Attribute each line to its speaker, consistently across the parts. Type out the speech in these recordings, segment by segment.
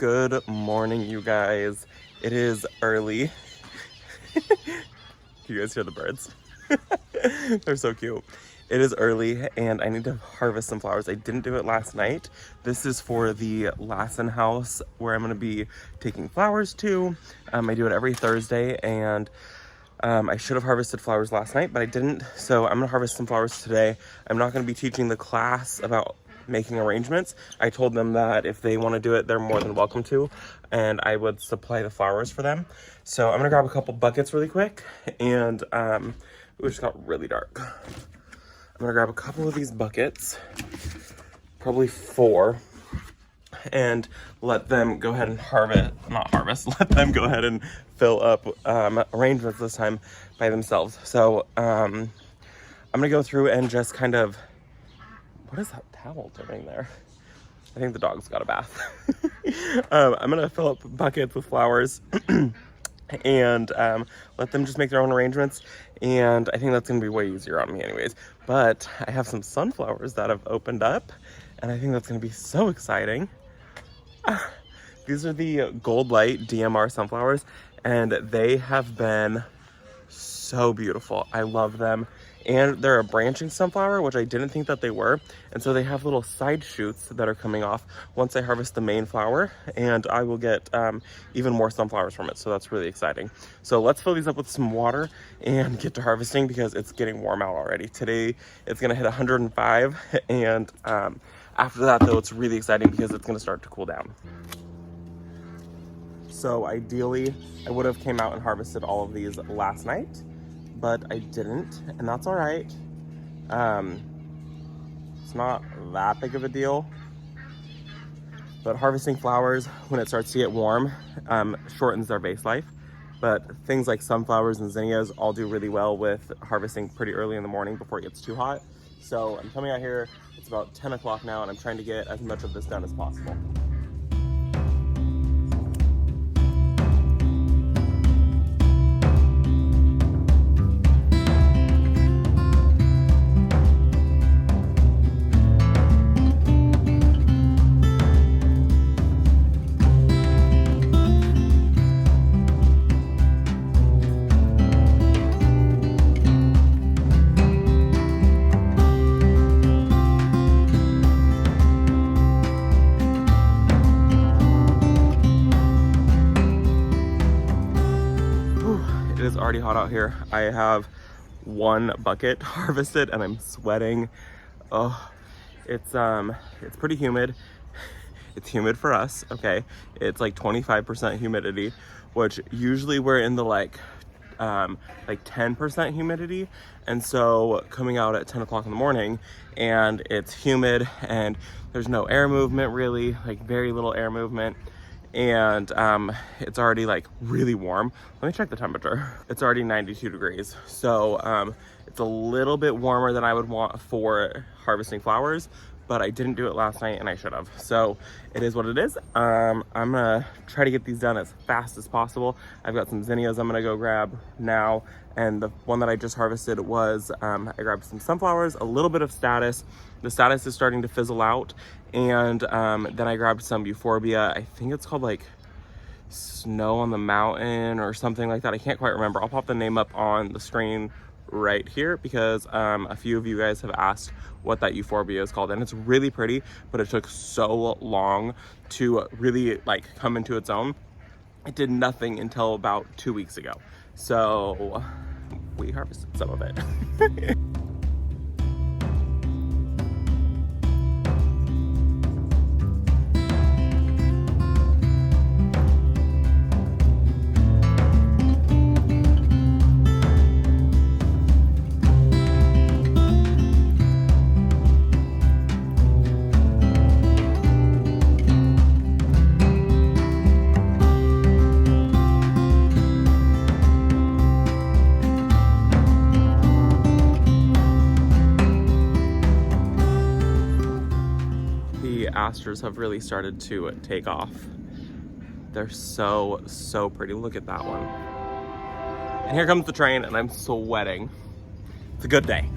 Speaker 1: Good morning, you guys. It is early. You guys hear the birds? They're so cute. It is early and I need to harvest some flowers. I didn't do it last night. This is for the Lassen house where I'm going to be taking flowers to. I do it every Thursday, and I should have harvested flowers last night, but I didn't. So I'm going to harvest some flowers today. I'm not going to be teaching the class about making arrangements. I told them that if they want to do it, they're more than welcome to, and I would supply the flowers for them. So I'm gonna grab a couple buckets really quick, and it just got really dark. I'm gonna grab a couple of these buckets, probably 4, and let them go ahead and let them go ahead and fill up arrangements this time by themselves. So I'm gonna go through and just kind of, what is that towel doing there? I think the dog's got a bath. I'm gonna fill up buckets with flowers and let them just make their own arrangements. And I think that's gonna be way easier on me anyways. But I have some sunflowers that have opened up, and I think that's gonna be so exciting. These are the Gold Light DMR sunflowers, and they have been so beautiful. I love them. And they're a branching sunflower, which I didn't think that they were. And so they have little side shoots that are coming off once I harvest the main flower, and I will get even more sunflowers from it. So that's really exciting. So let's fill these up with some water and get to harvesting because it's getting warm out already. Today it's gonna hit 105, and after that though, it's really exciting because it's gonna start to cool down. So ideally, I would have came out and harvested all of these last night, but I didn't, and that's all right. It's not that big of a deal, but harvesting flowers when it starts to get warm shortens their vase life. But things like sunflowers and zinnias all do really well with harvesting pretty early in the morning before it gets too hot. So I'm coming out here, it's about 10 o'clock now, and I'm trying to get as much of this done as possible. It is already hot out here. I have 1 bucket harvested and I'm sweating. Oh, it's pretty humid. It's humid for us, okay? It's like 25% humidity, which usually we're in the like 10% humidity. And so coming out at 10 o'clock in the morning and it's humid and there's no air movement really, like very little air movement. And it's already like really warm. Let me check the temperature. It's already 92 degrees. So it's a little bit warmer than I would want for harvesting flowers, but I didn't do it last night and I should have. So it is what it is. I'm gonna try to get these done as fast as possible. I've got some zinnias I'm gonna go grab now. And the one that I just harvested was, I grabbed some sunflowers, a little bit of status. The status is starting to fizzle out. And then I grabbed some euphorbia. I think it's called like Snow on the Mountain or something like that. I can't quite remember. I'll pop the name up on the screen right here because a few of you guys have asked what that euphorbia is called, and it's really pretty, but it took so long to really like come into its own. It did nothing until about 2 weeks ago. So we harvested some of it. Asters have really started to take off. They're so pretty. Look at that one. And here comes the train and I'm sweating. It's a good day.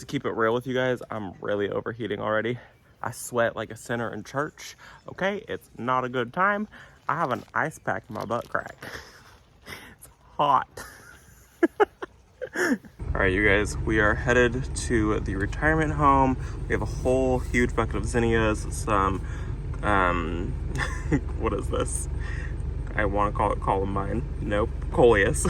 Speaker 1: keep it real with you guys, I'm really overheating already. I sweat like a sinner in church. Okay, it's not a good time. I have an ice pack in my butt crack. It's hot. All right, you guys, we are headed to the retirement home. We have a whole huge bucket of zinnias, some, what is this? I want to call it columbine. Nope, coleus.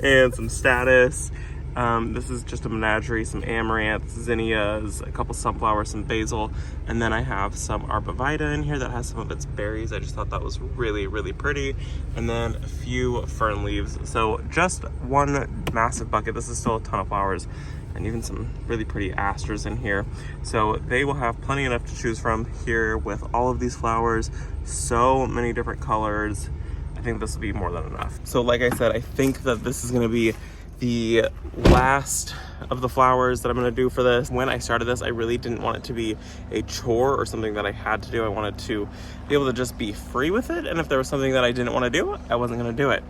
Speaker 1: And some status. This is just a menagerie, some amaranth, zinnias, a couple sunflowers, some basil, and then I have some arborvitae in here that has some of its berries. I just thought that was really, really pretty. And then a few fern leaves. So just one massive bucket. This is still a ton of flowers, and even some really pretty asters in here. So they will have plenty enough to choose from here with all of these flowers. So many different colors. I think this will be more than enough. So like I said, I think that this is gonna be the last of the flowers that I'm gonna do for this. When I started this, I really didn't want it to be a chore or something that I had to do. I wanted to be able to just be free with it. And if there was something that I didn't wanna do, I wasn't gonna do it.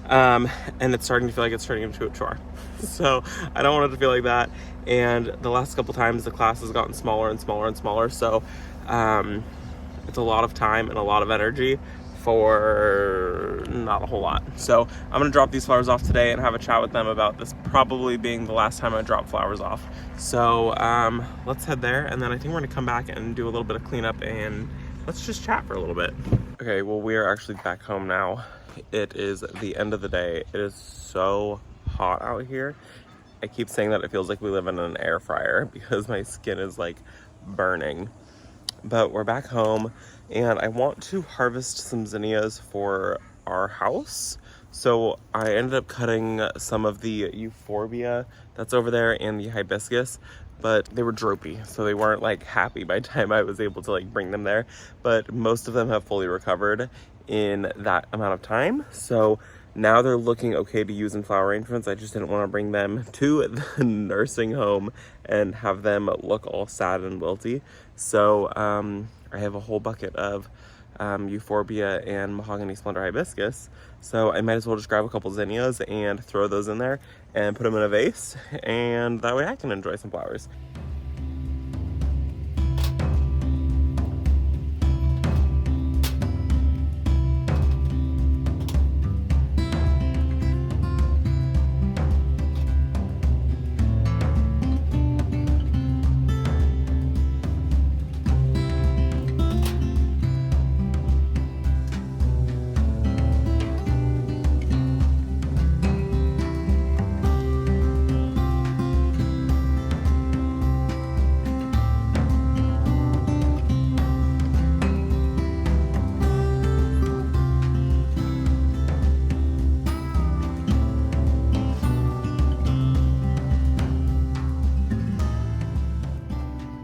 Speaker 1: And it's starting to feel like it's turning into a chore. So I don't want it to feel like that. And the last couple times the class has gotten smaller and smaller and smaller. So it's a lot of time and a lot of energy for not a whole lot. So I'm gonna drop these flowers off today and have a chat with them about this probably being the last time I drop flowers off. So let's head there, and then I think we're gonna come back and do a little bit of cleanup and let's just chat for a little bit. Okay, well, we are actually back home now. It is the end of the day. It is so hot out here. I keep saying that it feels like we live in an air fryer because my skin is like burning. But we're back home, and I want to harvest some zinnias for our house. So I ended up cutting some of the euphorbia that's over there and the hibiscus, but they were droopy, so they weren't like happy by the time I was able to like bring them there. But most of them have fully recovered in that amount of time. So now they're looking okay to use in flower arrangements. I just didn't want to bring them to the nursing home and have them look all sad and wilty. So I have a whole bucket of euphorbia and mahogany splendor hibiscus. So I might as well just grab a couple zinnias and throw those in there and put them in a vase. And that way I can enjoy some flowers.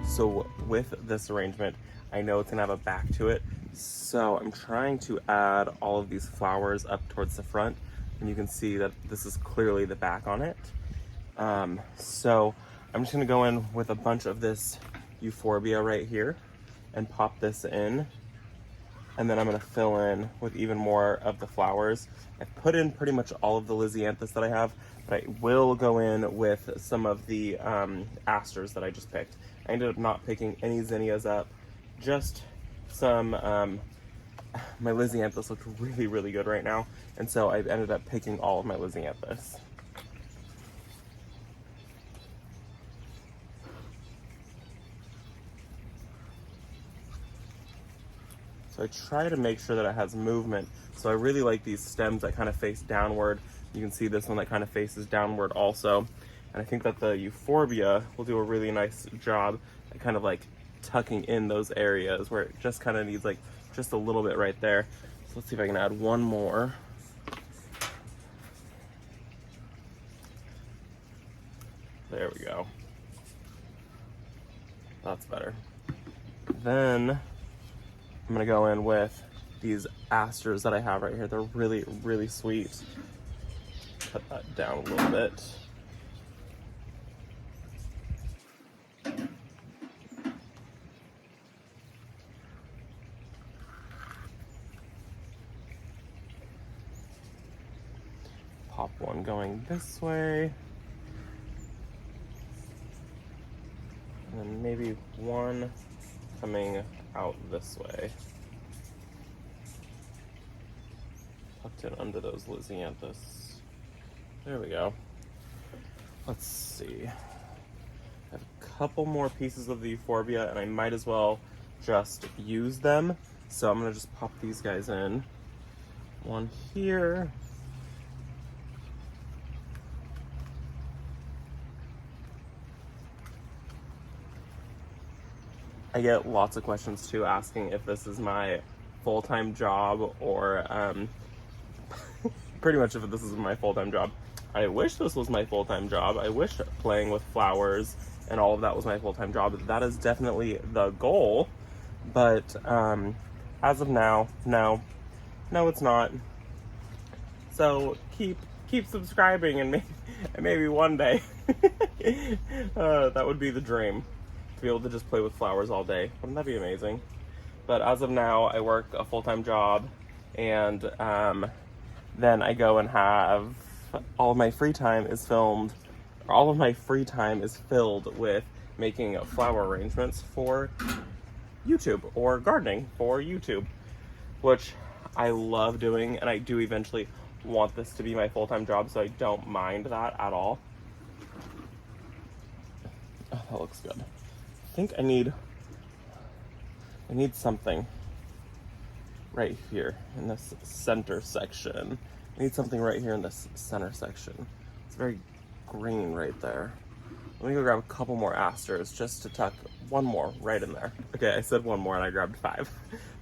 Speaker 1: So with this arrangement, I know it's gonna have a back to it. So I'm trying to add all of these flowers up towards the front. And you can see that this is clearly the back on it. So I'm just gonna go in with a bunch of this euphorbia right here and pop this in. And then I'm gonna fill in with even more of the flowers. I've put in pretty much all of the Lisianthus that I have, but I will go in with some of the asters that I just picked. I ended up not picking any zinnias up, just some, my Lisianthus looked really, really good right now. And so I ended up picking all of my Lisianthus. So I try to make sure that it has movement. So I really like these stems that kind of face downward. You can see this one that kind of faces downward also. And I think that the euphorbia will do a really nice job at kind of like tucking in those areas where it just kind of needs like just a little bit right there. So let's see if I can add one more. There we go. That's better. Then I'm gonna go in with these asters that I have right here. They're really, really sweet. Cut that down a little bit. Pop one going this way. And then maybe one coming out this way. Tucked in under those Lisianthus. There we go. Let's see. I have a couple more pieces of the euphorbia, and I might as well just use them. So I'm gonna just pop these guys in. One here. I get lots of questions too asking if this is my full-time job or pretty much if this is my full-time job. I wish this was my full-time job. I wish playing with flowers and all of that was my full-time job. That is definitely the goal, but as of now, no, it's not. So keep subscribing, and maybe one day that would be the dream. To be able to just play with flowers all day. Wouldn't that be amazing? But as of now, I work a full-time job, and then I go and have all of my free time is filled with making flower arrangements for YouTube or gardening for YouTube, which I love doing, and I do eventually want this to be my full-time job, so I don't mind that at all. Oh, that looks good. I think I need something right here in this center section. I need something right here in this center section. It's very green right there. Let me go grab a couple more asters just to tuck one more right in there. Okay, I said one more and I grabbed 5.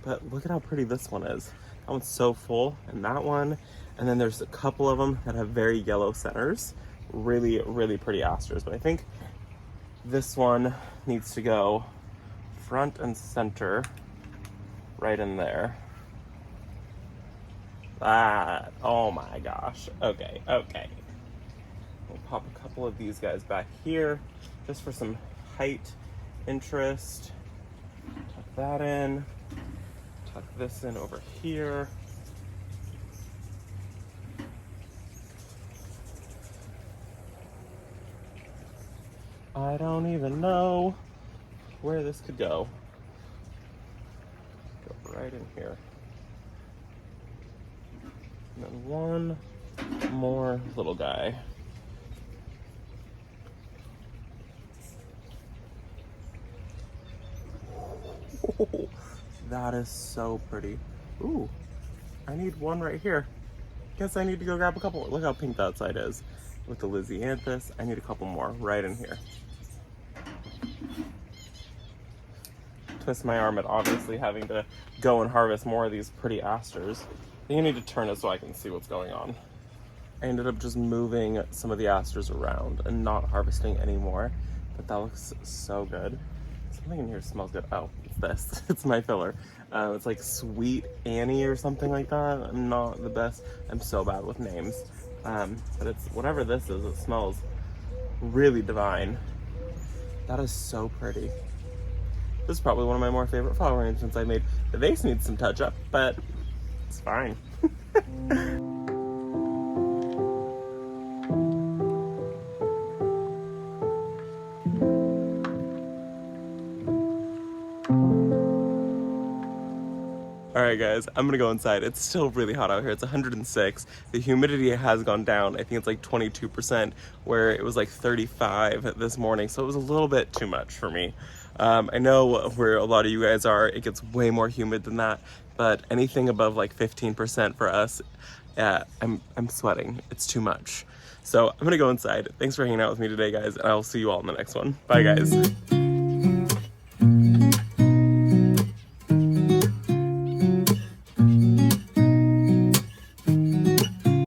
Speaker 1: But look at how pretty this one is. That one's so full, and that one. And then there's a couple of them that have very yellow centers. Really, really pretty asters. But I think this one needs to go front and center right in there. That, oh my gosh. Okay. We'll pop a couple of these guys back here just for some height interest. Tuck that in. Tuck this in over here. I don't even know where this could go. Go right in here. And then one more little guy. Oh, that is so pretty. Ooh, I need one right here. Guess I need to go grab a couple. Look how pink that side is. With the Lisianthus, I need a couple more right in here. Twist my arm at obviously having to go and harvest more of these pretty asters. I think I need to turn it so I can see what's going on. I ended up just moving some of the asters around and not harvesting anymore, but that looks so good. Something in here smells good. Oh, it's this. It's my filler. It's like Sweet Annie or something like that. I'm not the best. I'm so bad with names. But it's whatever this is, it smells really divine. That is so pretty. This is probably one of my more favorite flower arrangements I made. The vase needs some touch up, but it's fine. Alright guys, I'm gonna go inside. It's still really hot out here. It's 106. The humidity has gone down. I think it's like 22%, where it was like 35 this morning. So it was a little bit too much for me. I know where a lot of you guys are, it gets way more humid than that, but anything above like 15% for us, I'm sweating. It's too much. So I'm gonna go inside. Thanks for hanging out with me today, guys, and I'll see you all in the next one. Bye, guys.